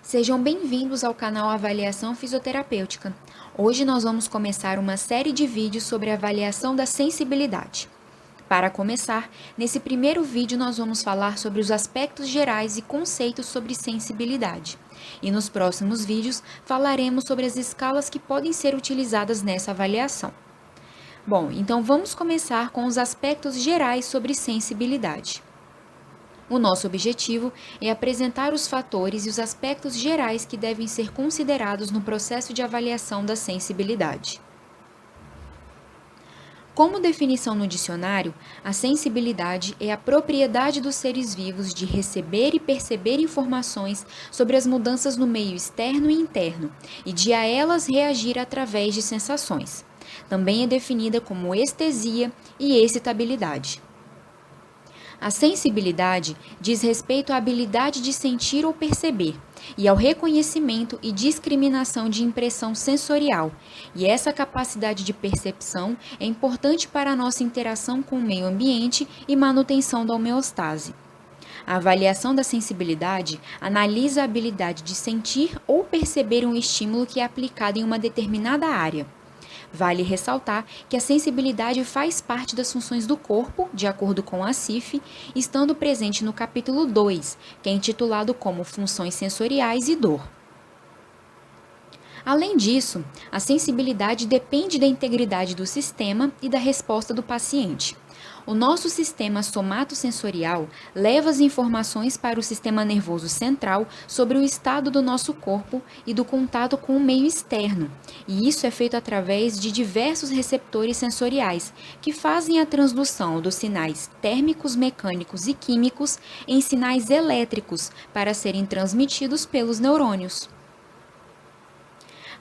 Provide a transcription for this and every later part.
Sejam bem-vindos ao canal Avaliação Fisioterapêutica. Hoje nós vamos começar uma série de vídeos sobre a avaliação da sensibilidade. Para começar, nesse primeiro vídeo nós vamos falar sobre os aspectos gerais e conceitos sobre sensibilidade. E nos próximos vídeos falaremos sobre as escalas que podem ser utilizadas nessa avaliação. Bom, então vamos começar com os aspectos gerais sobre sensibilidade. O nosso objetivo é apresentar os fatores e os aspectos gerais que devem ser considerados no processo de avaliação da sensibilidade. Como definição no dicionário, a sensibilidade é a propriedade dos seres vivos de receber e perceber informações sobre as mudanças no meio externo e interno e de a elas reagir através de sensações. Também é definida como estesia e excitabilidade. A sensibilidade diz respeito à habilidade de sentir ou perceber, e ao reconhecimento e discriminação de impressão sensorial, e essa capacidade de percepção é importante para a nossa interação com o meio ambiente e manutenção da homeostase. A avaliação da sensibilidade analisa a habilidade de sentir ou perceber um estímulo que é aplicado em uma determinada área. Vale ressaltar que a sensibilidade faz parte das funções do corpo, de acordo com a CIF, estando presente no capítulo 2, que é intitulado como Funções Sensoriais e Dor. Além disso, a sensibilidade depende da integridade do sistema e da resposta do paciente. O nosso sistema somatosensorial leva as informações para o sistema nervoso central sobre o estado do nosso corpo e do contato com o meio externo, e isso é feito através de diversos receptores sensoriais, que fazem a transdução dos sinais térmicos, mecânicos e químicos em sinais elétricos para serem transmitidos pelos neurônios.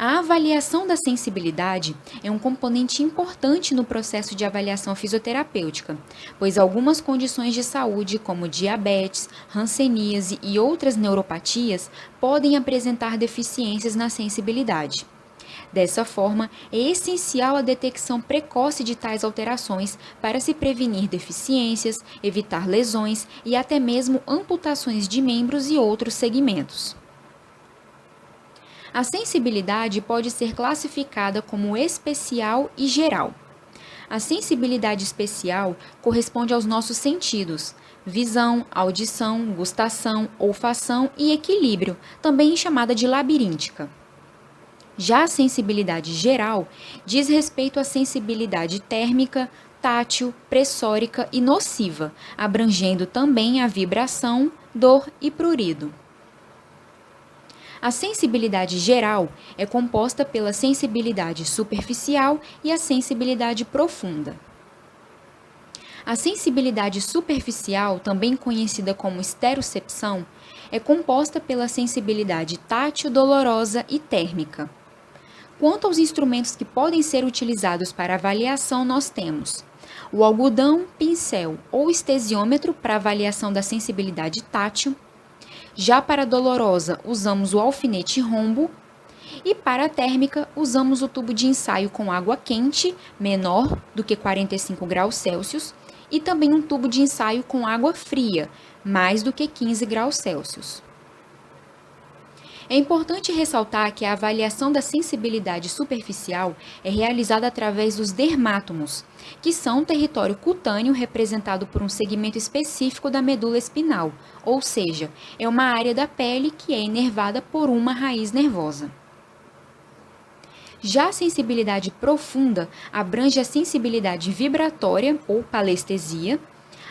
A avaliação da sensibilidade é um componente importante no processo de avaliação fisioterapêutica, pois algumas condições de saúde, como diabetes, hanseníase e outras neuropatias, podem apresentar deficiências na sensibilidade. Dessa forma, é essencial a detecção precoce de tais alterações para se prevenir deficiências, evitar lesões e até mesmo amputações de membros e outros segmentos. A sensibilidade pode ser classificada como especial e geral. A sensibilidade especial corresponde aos nossos sentidos: visão, audição, gustação, olfação e equilíbrio, também chamada de labiríntica. Já a sensibilidade geral diz respeito à sensibilidade térmica, tátil, pressórica e nociva, abrangendo também a vibração, dor e prurido. A sensibilidade geral é composta pela sensibilidade superficial e a sensibilidade profunda. A sensibilidade superficial, também conhecida como esterocepção, é composta pela sensibilidade tátil, dolorosa e térmica. Quanto aos instrumentos que podem ser utilizados para avaliação, nós temos o algodão, pincel ou estesiômetro para avaliação da sensibilidade tátil. Já para a dolorosa, usamos o alfinete rombo e para a térmica, usamos o tubo de ensaio com água quente, menor do que 45 graus Celsius, e também um tubo de ensaio com água fria, mais do que 15 graus Celsius. É importante ressaltar que a avaliação da sensibilidade superficial é realizada através dos dermátomos, que são um território cutâneo representado por um segmento específico da medula espinal, ou seja, é uma área da pele que é inervada por uma raiz nervosa. Já a sensibilidade profunda abrange a sensibilidade vibratória ou palestesia,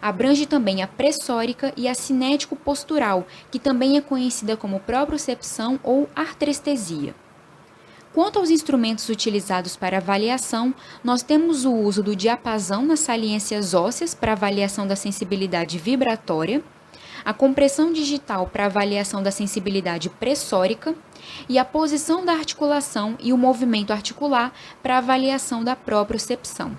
abrange também a pressórica e a cinético-postural, que também é conhecida como propriocepção ou artrestesia. Quanto aos instrumentos utilizados para avaliação, nós temos o uso do diapasão nas saliências ósseas para avaliação da sensibilidade vibratória, a compressão digital para avaliação da sensibilidade pressórica e a posição da articulação e o movimento articular para avaliação da propriocepção.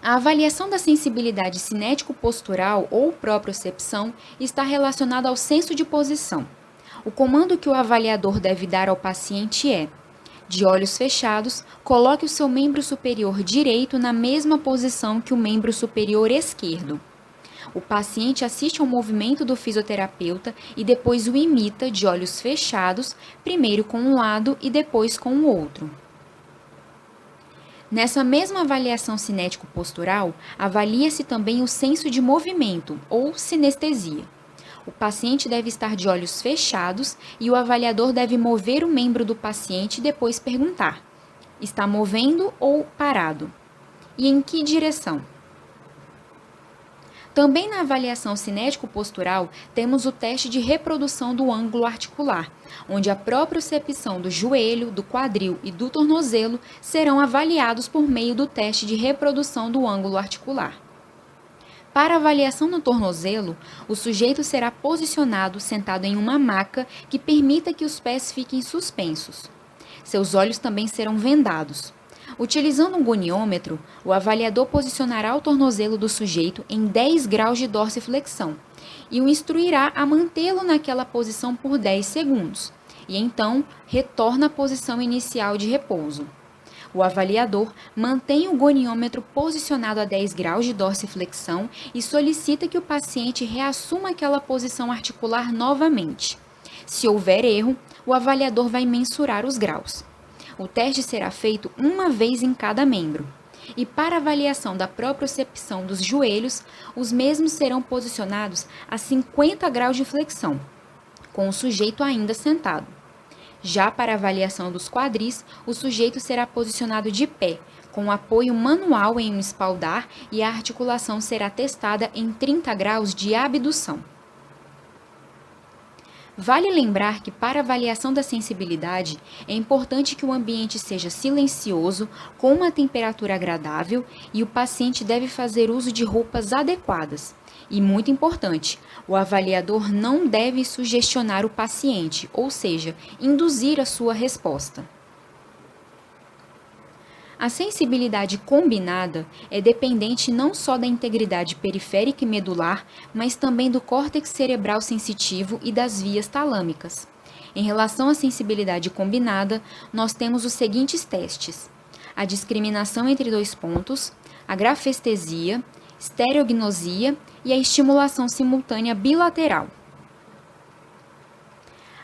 A avaliação da sensibilidade cinético-postural ou propriocepção está relacionada ao senso de posição. O comando que o avaliador deve dar ao paciente é: de olhos fechados, coloque o seu membro superior direito na mesma posição que o membro superior esquerdo. O paciente assiste ao movimento do fisioterapeuta e depois o imita de olhos fechados, primeiro com um lado e depois com o outro. Nessa mesma avaliação cinético-postural, avalia-se também o senso de movimento, ou sinestesia. O paciente deve estar de olhos fechados e o avaliador deve mover o membro do paciente e depois perguntar: está movendo ou parado? E em que direção? Também na avaliação cinético-postural, temos o teste de reprodução do ângulo articular, onde a propriocepção do joelho, do quadril e do tornozelo serão avaliados por meio do teste de reprodução do ângulo articular. Para avaliação no tornozelo, o sujeito será posicionado sentado em uma maca que permita que os pés fiquem suspensos. Seus olhos também serão vendados. Utilizando um goniômetro, o avaliador posicionará o tornozelo do sujeito em 10 graus de dorsiflexão e o instruirá a mantê-lo naquela posição por 10 segundos, e então retorna à posição inicial de repouso. O avaliador mantém o goniômetro posicionado a 10 graus de dorsiflexão e solicita que o paciente reassuma aquela posição articular novamente. Se houver erro, o avaliador vai mensurar os graus. O teste será feito uma vez em cada membro. E para avaliação da propriocepção dos joelhos, os mesmos serão posicionados a 50 graus de flexão, com o sujeito ainda sentado. Já para avaliação dos quadris, o sujeito será posicionado de pé, com apoio manual em um espaldar e a articulação será testada em 30 graus de abdução. Vale lembrar que para avaliação da sensibilidade, é importante que o ambiente seja silencioso, com uma temperatura agradável e o paciente deve fazer uso de roupas adequadas. E muito importante, o avaliador não deve sugestionar o paciente, ou seja, induzir a sua resposta. A sensibilidade combinada é dependente não só da integridade periférica e medular, mas também do córtex cerebral sensitivo e das vias talâmicas. Em relação à sensibilidade combinada, nós temos os seguintes testes: a discriminação entre dois pontos, a grafestesia, estereognosia e a estimulação simultânea bilateral.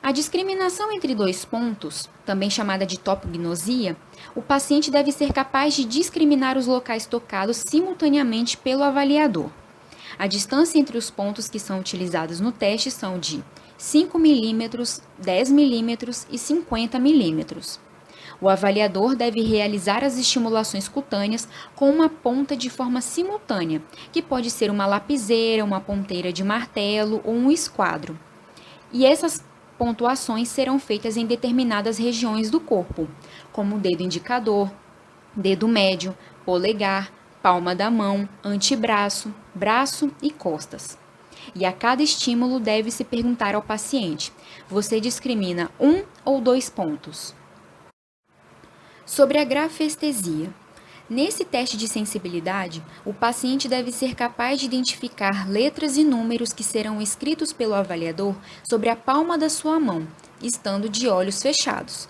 A discriminação entre dois pontos, também chamada de topognosia, o paciente deve ser capaz de discriminar os locais tocados simultaneamente pelo avaliador. A distância entre os pontos que são utilizados no teste são de 5 mm, 10 mm e 50 mm. O avaliador deve realizar as estimulações cutâneas com uma ponta de forma simultânea, que pode ser uma lapiseira, uma ponteira de martelo ou um esquadro. E essas pontuações serão feitas em determinadas regiões do corpo, como o dedo indicador, dedo médio, polegar, palma da mão, antebraço, braço e costas. E a cada estímulo deve-se perguntar ao paciente: você discrimina um ou dois pontos? Sobre a grafestesia. Nesse teste de sensibilidade, o paciente deve ser capaz de identificar letras e números que serão escritos pelo avaliador sobre a palma da sua mão, estando de olhos fechados.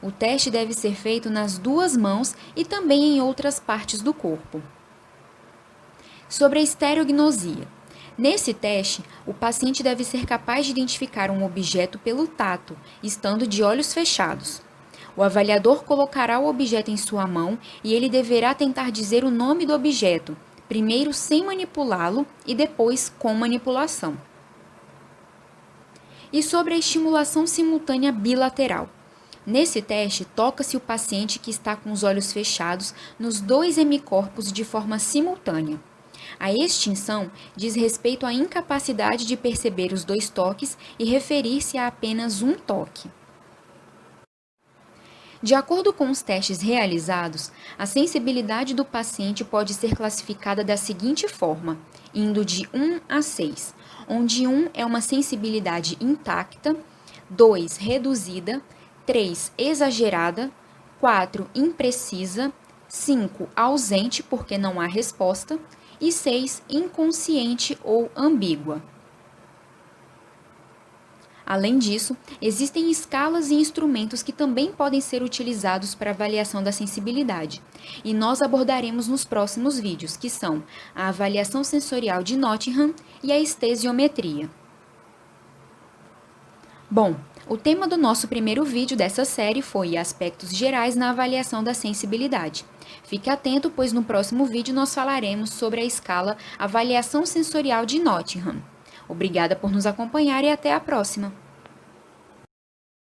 O teste deve ser feito nas duas mãos e também em outras partes do corpo. Sobre a estereognosia. Nesse teste, o paciente deve ser capaz de identificar um objeto pelo tato, estando de olhos fechados. O avaliador colocará o objeto em sua mão e ele deverá tentar dizer o nome do objeto, primeiro sem manipulá-lo e depois com manipulação. E sobre a estimulação simultânea bilateral. Nesse teste, toca-se o paciente que está com os olhos fechados nos dois hemicorpos de forma simultânea. A extinção diz respeito à incapacidade de perceber os dois toques e referir-se a apenas um toque. De acordo com os testes realizados, a sensibilidade do paciente pode ser classificada da seguinte forma, indo de 1 a 6, onde 1 é uma sensibilidade intacta, 2 reduzida, 3 exagerada, 4 imprecisa, 5 ausente porque não há resposta e 6 inconsciente ou ambígua. Além disso, existem escalas e instrumentos que também podem ser utilizados para avaliação da sensibilidade, e nós abordaremos nos próximos vídeos, que são a avaliação sensorial de Nottingham e a estesiometria. Bom, o tema do nosso primeiro vídeo dessa série foi aspectos gerais na avaliação da sensibilidade. Fique atento, pois no próximo vídeo nós falaremos sobre a escala Avaliação Sensorial de Nottingham. Obrigada por nos acompanhar e até a próxima!